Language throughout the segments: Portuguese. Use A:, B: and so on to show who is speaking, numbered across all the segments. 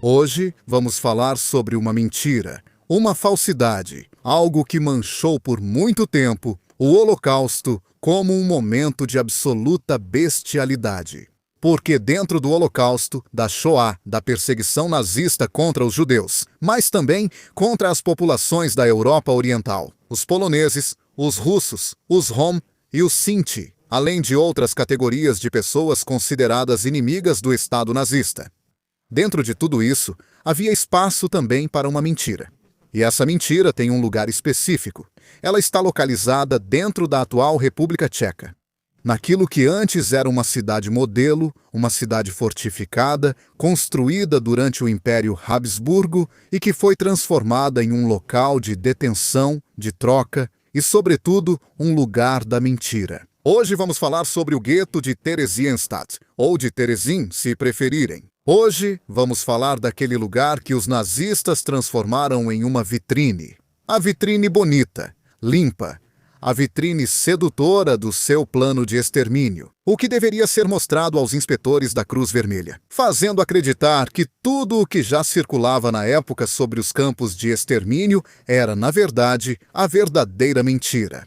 A: Hoje vamos falar sobre uma mentira, uma falsidade, algo que manchou por muito tempo o Holocausto como um momento de absoluta bestialidade. Porque dentro do Holocausto, da Shoah, da perseguição nazista contra os judeus, mas também contra as populações da Europa Oriental, os poloneses, os russos, os Rom e os Sinti, além de outras categorias de pessoas consideradas inimigas do Estado nazista. Dentro de tudo isso, havia espaço também para uma mentira. E essa mentira tem um lugar específico. Ela está localizada dentro da atual República Tcheca. Naquilo que antes era uma cidade modelo, uma cidade fortificada, construída durante o Império Habsburgo e que foi transformada em um local de detenção, de troca e, sobretudo, um lugar da mentira. Hoje vamos falar sobre o gueto de Theresienstadt, ou de Terezin, se preferirem. Hoje vamos falar daquele lugar que os nazistas transformaram em uma vitrine. A vitrine bonita, limpa, a vitrine sedutora do seu plano de extermínio, o que deveria ser mostrado aos inspetores da Cruz Vermelha, fazendo acreditar que tudo o que já circulava na época sobre os campos de extermínio era, na verdade, a verdadeira mentira.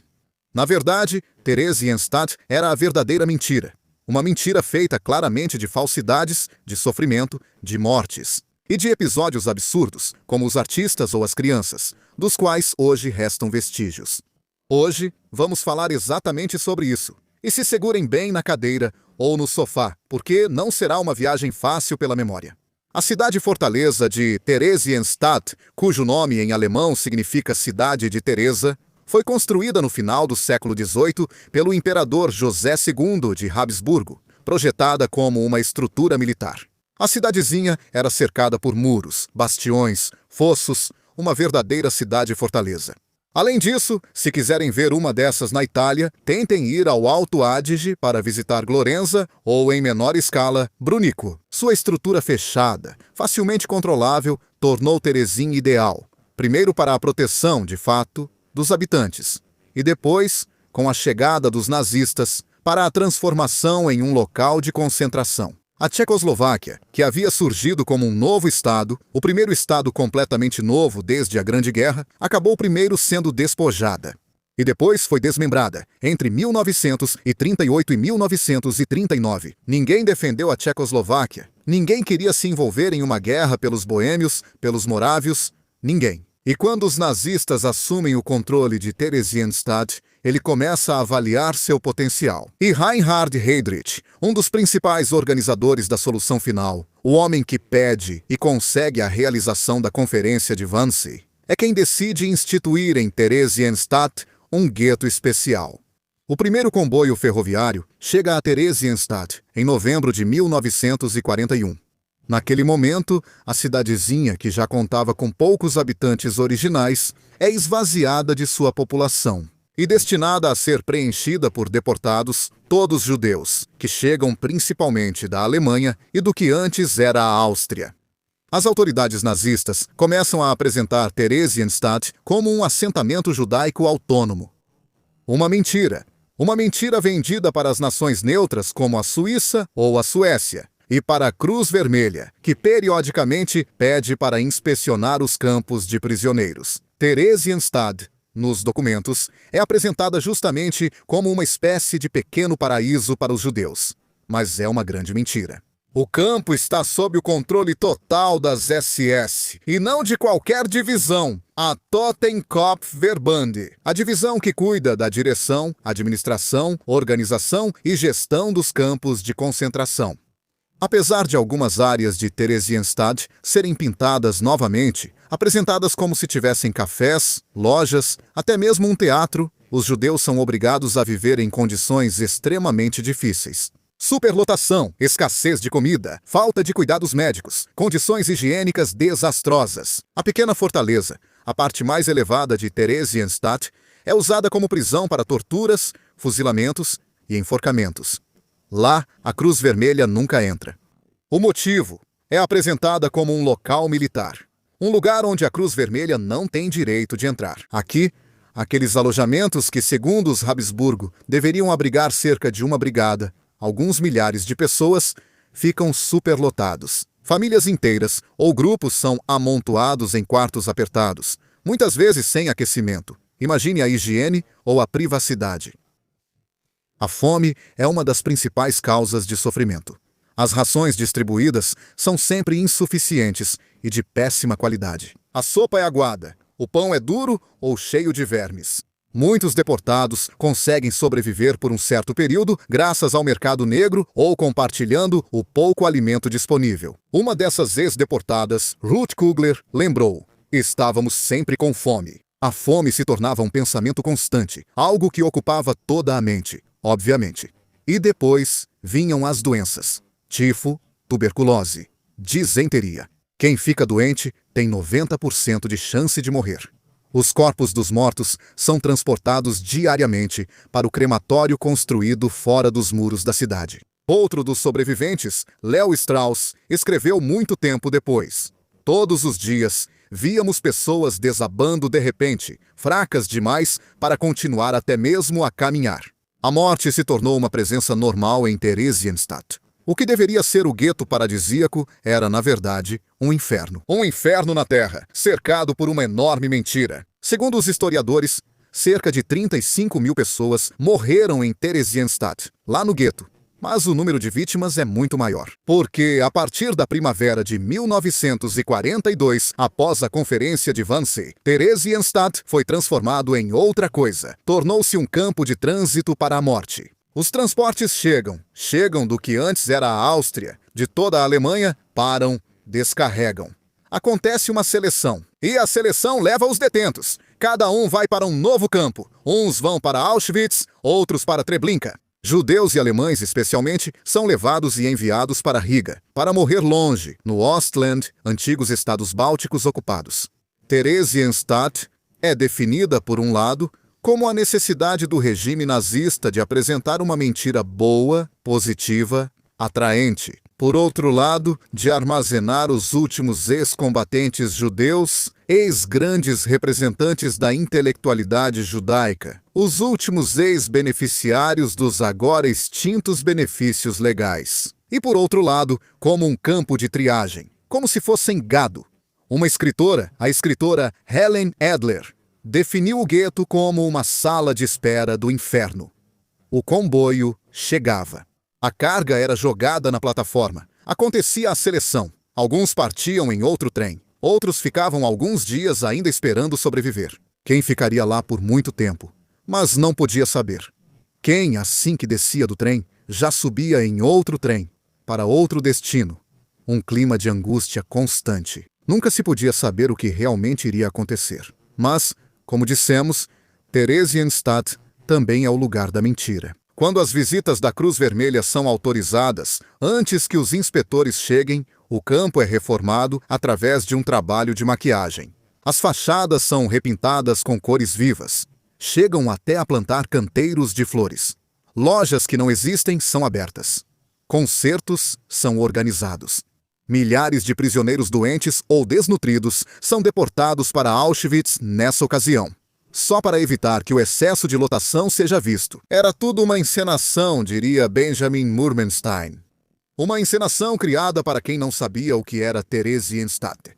A: Na verdade, Theresienstadt era a verdadeira mentira. Uma mentira feita claramente de falsidades, de sofrimento, de mortes e de episódios absurdos, como os artistas ou as crianças, dos quais hoje restam vestígios. Hoje vamos falar exatamente sobre isso. E se segurem bem na cadeira ou no sofá, porque não será uma viagem fácil pela memória. A cidade-fortaleza de Theresienstadt, cujo nome em alemão significa Cidade de Teresa, foi construída no final do século XVIII pelo imperador José II de Habsburgo, projetada como uma estrutura militar. A cidadezinha era cercada por muros, bastiões, fossos, uma verdadeira cidade-fortaleza. Além disso, se quiserem ver uma dessas na Itália, tentem ir ao Alto Adige para visitar Glorenza ou, em menor escala, Brunico. Sua estrutura fechada, facilmente controlável, tornou Terezin ideal, primeiro para a proteção, de fato, dos habitantes, e depois, com a chegada dos nazistas, para a transformação em um local de concentração. A Tchecoslováquia, que havia surgido como um novo Estado, o primeiro Estado completamente novo desde a Grande Guerra, acabou primeiro sendo despojada. E depois foi desmembrada, entre 1938 e 1939. Ninguém defendeu a Tchecoslováquia, ninguém queria se envolver em uma guerra pelos boêmios, pelos morávios, ninguém. E quando os nazistas assumem o controle de Theresienstadt, ele começa a avaliar seu potencial. E Reinhard Heydrich, um dos principais organizadores da solução final, o homem que pede e consegue a realização da Conferência de Wannsee, é quem decide instituir em Theresienstadt um gueto especial. O primeiro comboio ferroviário chega a Theresienstadt em novembro de 1941. Naquele momento, a cidadezinha, que já contava com poucos habitantes originais, é esvaziada de sua população e destinada a ser preenchida por deportados, todos judeus, que chegam principalmente da Alemanha e do que antes era a Áustria. As autoridades nazistas começam a apresentar Theresienstadt como um assentamento judaico autônomo. Uma mentira vendida para as nações neutras como a Suíça ou a Suécia, e para a Cruz Vermelha, que periodicamente pede para inspecionar os campos de prisioneiros. Theresienstadt, nos documentos, é apresentada justamente como uma espécie de pequeno paraíso para os judeus. Mas é uma grande mentira. O campo está sob o controle total das SS, e não de qualquer divisão, a Totenkopfverband, a divisão que cuida da direção, administração, organização e gestão dos campos de concentração. Apesar de algumas áreas de Theresienstadt serem pintadas novamente, apresentadas como se tivessem cafés, lojas, até mesmo um teatro, os judeus são obrigados a viver em condições extremamente difíceis. Superlotação, escassez de comida, falta de cuidados médicos, condições higiênicas desastrosas. A pequena fortaleza, a parte mais elevada de Theresienstadt, é usada como prisão para torturas, fuzilamentos e enforcamentos. Lá, a Cruz Vermelha nunca entra. O motivo é apresentada como um local militar. Um lugar onde a Cruz Vermelha não tem direito de entrar. Aqui, aqueles alojamentos que, segundo os Habsburgo, deveriam abrigar cerca de uma brigada, alguns milhares de pessoas, ficam superlotados, Famílias inteiras ou grupos são amontoados em quartos apertados, muitas vezes sem aquecimento. Imagine a higiene ou a privacidade. A fome é uma das principais causas de sofrimento. As rações distribuídas são sempre insuficientes e de péssima qualidade. A sopa é aguada, o pão é duro ou cheio de vermes. Muitos deportados conseguem sobreviver por um certo período graças ao mercado negro ou compartilhando o pouco alimento disponível. Uma dessas ex-deportadas, Ruth Kugler, lembrou: "Estávamos sempre com fome. A fome se tornava um pensamento constante, algo que ocupava toda a mente, obviamente. E depois vinham as doenças: tifo, tuberculose, disenteria. Quem fica doente tem 90% de chance de morrer." Os corpos dos mortos são transportados diariamente para o crematório construído fora dos muros da cidade. Outro dos sobreviventes, Leo Strauss, escreveu muito tempo depois: "Todos os dias víamos pessoas desabando de repente, fracas demais para continuar até mesmo a caminhar." A morte se tornou uma presença normal em Theresienstadt. O que deveria ser o gueto paradisíaco era, na verdade, um inferno. Um inferno na Terra, cercado por uma enorme mentira. Segundo os historiadores, cerca de 35 mil pessoas morreram em Theresienstadt, lá no gueto. Mas o número de vítimas é muito maior. Porque, a partir da primavera de 1942, após a Conferência de Wannsee, Theresienstadt foi transformado em outra coisa. Tornou-se um campo de trânsito para a morte. Os transportes chegam do que antes era a Áustria, de toda a Alemanha, param, descarregam. Acontece uma seleção, e a seleção leva os detentos. Cada um vai para um novo campo. Uns vão para Auschwitz, outros para Treblinka. Judeus e alemães, especialmente, são levados e enviados para Riga, para morrer longe, no Ostland, antigos estados bálticos ocupados. Theresienstadt é definida, por um lado, como a necessidade do regime nazista de apresentar uma mentira boa, positiva, atraente. Por outro lado, de armazenar os últimos ex-combatentes judeus, ex-grandes representantes da intelectualidade judaica, os últimos ex-beneficiários dos agora extintos benefícios legais. E por outro lado, como um campo de triagem, como se fossem gado. Uma escritora, a escritora Helen Adler, definiu o gueto como uma sala de espera do inferno. O comboio chegava. A carga era jogada na plataforma. Acontecia a seleção. Alguns partiam em outro trem. Outros ficavam alguns dias ainda esperando sobreviver. Quem ficaria lá por muito tempo? Mas não podia saber. Quem, assim que descia do trem, já subia em outro trem, para outro destino. Um clima de angústia constante. Nunca se podia saber o que realmente iria acontecer. Mas, como dissemos, Theresienstadt também é o lugar da mentira. Quando as visitas da Cruz Vermelha são autorizadas, antes que os inspetores cheguem, o campo é reformado através de um trabalho de maquiagem. As fachadas são repintadas com cores vivas. Chegam até a plantar canteiros de flores. Lojas que não existem são abertas. Concertos são organizados. Milhares de prisioneiros doentes ou desnutridos são deportados para Auschwitz nessa ocasião, só para evitar que o excesso de lotação seja visto. Era tudo uma encenação, diria Benjamin Murmenstein. Uma encenação criada para quem não sabia o que era Theresienstadt.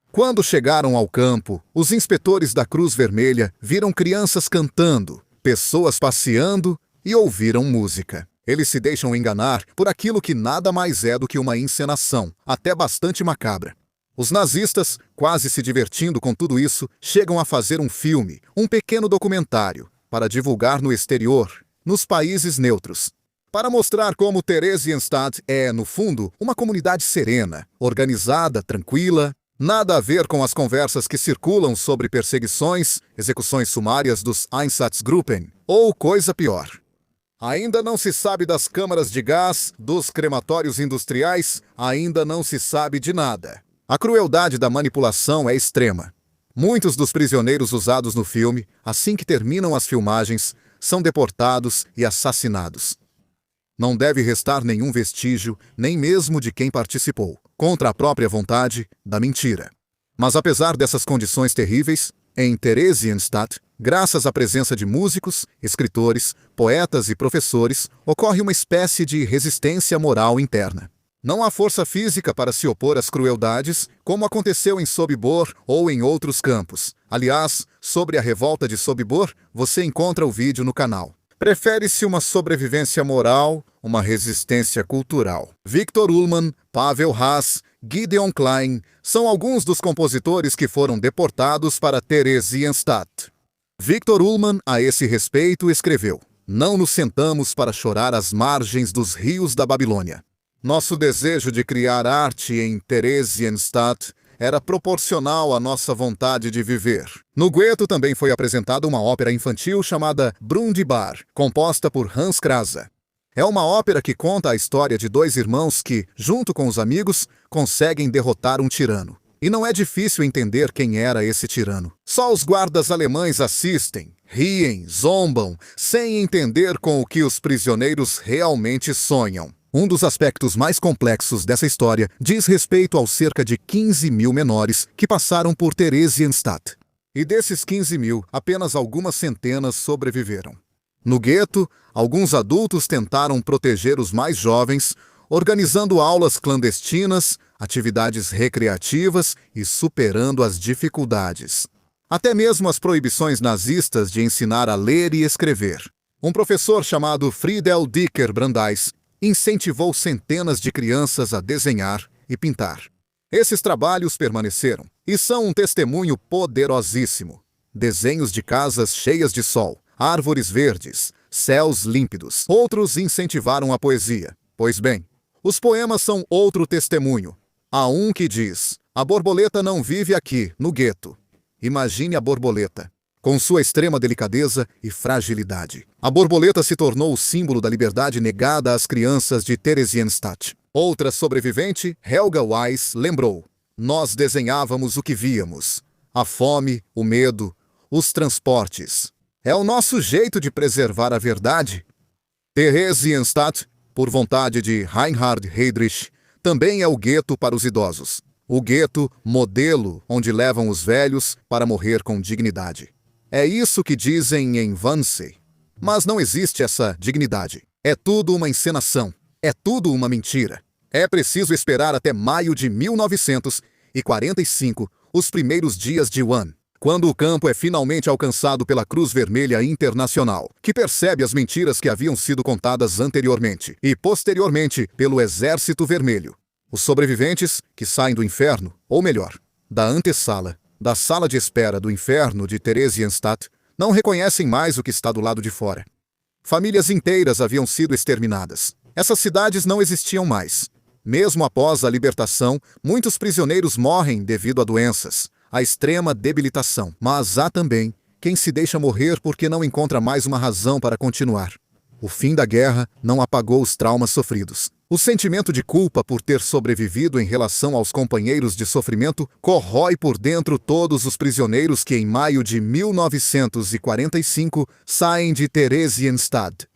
A: Quando chegaram ao campo, os inspetores da Cruz Vermelha viram crianças cantando, pessoas passeando e ouviram música. Eles se deixam enganar por aquilo que nada mais é do que uma encenação, até bastante macabra. Os nazistas, quase se divertindo com tudo isso, chegam a fazer um filme, um pequeno documentário, para divulgar no exterior, nos países neutros. Para mostrar como Theresienstadt é, no fundo, uma comunidade serena, organizada, tranquila, nada a ver com as conversas que circulam sobre perseguições, execuções sumárias dos Einsatzgruppen, ou coisa pior. Ainda não se sabe das câmaras de gás, dos crematórios industriais, ainda não se sabe de nada. A crueldade da manipulação é extrema. Muitos dos prisioneiros usados no filme, assim que terminam as filmagens, são deportados e assassinados. Não deve restar nenhum vestígio, nem mesmo de quem participou, contra a própria vontade, da mentira. Mas apesar dessas condições terríveis, em Theresienstadt, graças à presença de músicos, escritores, poetas e professores, ocorre uma espécie de resistência moral interna. Não há força física para se opor às crueldades, como aconteceu em Sobibor ou em outros campos. Aliás, sobre a revolta de Sobibor, você encontra o vídeo no canal. Prefere-se uma sobrevivência moral, uma resistência cultural. Victor Ullmann, Pavel Haas, Gideon Klein são alguns dos compositores que foram deportados para Theresienstadt. Victor Ullmann, a esse respeito, escreveu: "Não nos sentamos para chorar às margens dos rios da Babilônia. Nosso desejo de criar arte em Theresienstadt era proporcional à nossa vontade de viver." No Gueto também foi apresentada uma ópera infantil chamada Brundibar, composta por Hans Krasa. É uma ópera que conta a história de dois irmãos que, junto com os amigos, conseguem derrotar um tirano. E não é difícil entender quem era esse tirano. Só os guardas alemães assistem, riem, zombam, sem entender com o que os prisioneiros realmente sonham. Um dos aspectos mais complexos dessa história diz respeito aos cerca de 15 mil menores que passaram por Theresienstadt. E desses 15 mil, apenas algumas centenas sobreviveram. No gueto, alguns adultos tentaram proteger os mais jovens, organizando aulas clandestinas, atividades recreativas e superando as dificuldades. Até mesmo as proibições nazistas de ensinar a ler e escrever. Um professor chamado Friedel Dicker Brandeis incentivou centenas de crianças a desenhar e pintar. Esses trabalhos permaneceram e são um testemunho poderosíssimo. Desenhos de casas cheias de sol, árvores verdes, céus límpidos. Outros incentivaram a poesia. Pois bem, os poemas são outro testemunho. Há um que diz: "A borboleta não vive aqui, no gueto." Imagine a borboleta, com sua extrema delicadeza e fragilidade. A borboleta se tornou o símbolo da liberdade negada às crianças de Theresienstadt. Outra sobrevivente, Helga Weiss, lembrou: "Nós desenhávamos o que víamos. A fome, o medo, os transportes. É o nosso jeito de preservar a verdade." Theresienstadt, por vontade de Reinhard Heydrich, também é o gueto para os idosos. O gueto modelo onde levam os velhos para morrer com dignidade. É isso que dizem em Wannsee. Mas não existe essa dignidade. É tudo uma encenação. É tudo uma mentira. É preciso esperar até maio de 1945, os primeiros dias de One, quando o campo é finalmente alcançado pela Cruz Vermelha Internacional, que percebe as mentiras que haviam sido contadas anteriormente e, posteriormente, pelo Exército Vermelho. Os sobreviventes, que saem do inferno, ou melhor, da antessala, da sala de espera do inferno de Theresienstadt, não reconhecem mais o que está do lado de fora. Famílias inteiras haviam sido exterminadas. Essas cidades não existiam mais. Mesmo após a libertação, muitos prisioneiros morrem devido a doenças, a extrema debilitação. Mas há também quem se deixa morrer porque não encontra mais uma razão para continuar. O fim da guerra não apagou os traumas sofridos. O sentimento de culpa por ter sobrevivido em relação aos companheiros de sofrimento corrói por dentro todos os prisioneiros que em maio de 1945 saem de Theresienstadt,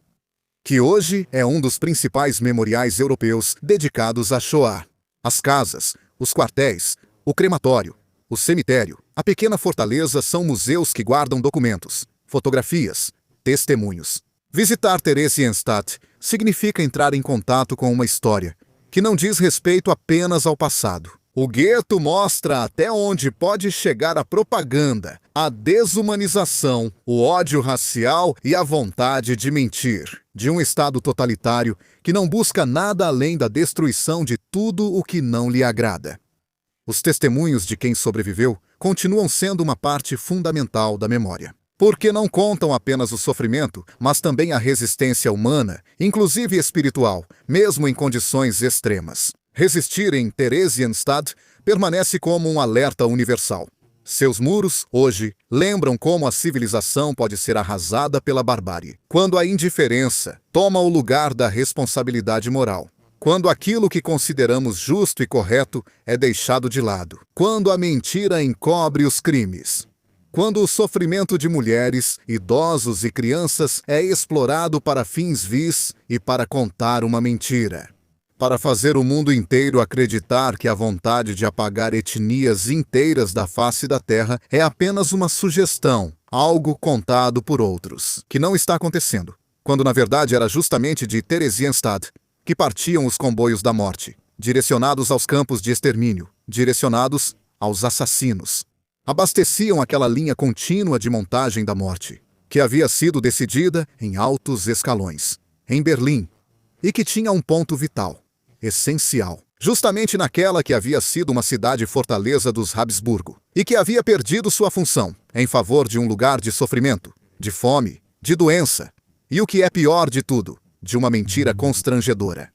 A: que hoje é um dos principais memoriais europeus dedicados à Shoah. As casas, os quartéis, o crematório, o cemitério, a pequena fortaleza são museus que guardam documentos, fotografias, testemunhos. Visitar Theresienstadt significa entrar em contato com uma história que não diz respeito apenas ao passado. O gueto mostra até onde pode chegar a propaganda, a desumanização, o ódio racial e a vontade de mentir, de um Estado totalitário que não busca nada além da destruição de tudo o que não lhe agrada. Os testemunhos de quem sobreviveu continuam sendo uma parte fundamental da memória. Porque não contam apenas o sofrimento, mas também a resistência humana, inclusive espiritual, mesmo em condições extremas. Resistir em Theresienstadt permanece como um alerta universal. Seus muros, hoje, lembram como a civilização pode ser arrasada pela barbárie. Quando a indiferença toma o lugar da responsabilidade moral. Quando aquilo que consideramos justo e correto é deixado de lado. Quando a mentira encobre os crimes. Quando o sofrimento de mulheres, idosos e crianças é explorado para fins vis e para contar uma mentira. Para fazer o mundo inteiro acreditar que a vontade de apagar etnias inteiras da face da Terra é apenas uma sugestão, algo contado por outros, que não está acontecendo, quando na verdade era justamente de Theresienstadt que partiam os comboios da morte. direcionados aos campos de extermínio, direcionados aos assassinos. Abasteciam aquela linha contínua de montagem da morte, que havia sido decidida em altos escalões, em Berlim, e que tinha um ponto vital, essencial, justamente naquela que havia sido uma cidade-fortaleza dos Habsburgo, e que havia perdido sua função em favor de um lugar de sofrimento, de fome, de doença, e o que é pior de tudo, de uma mentira constrangedora.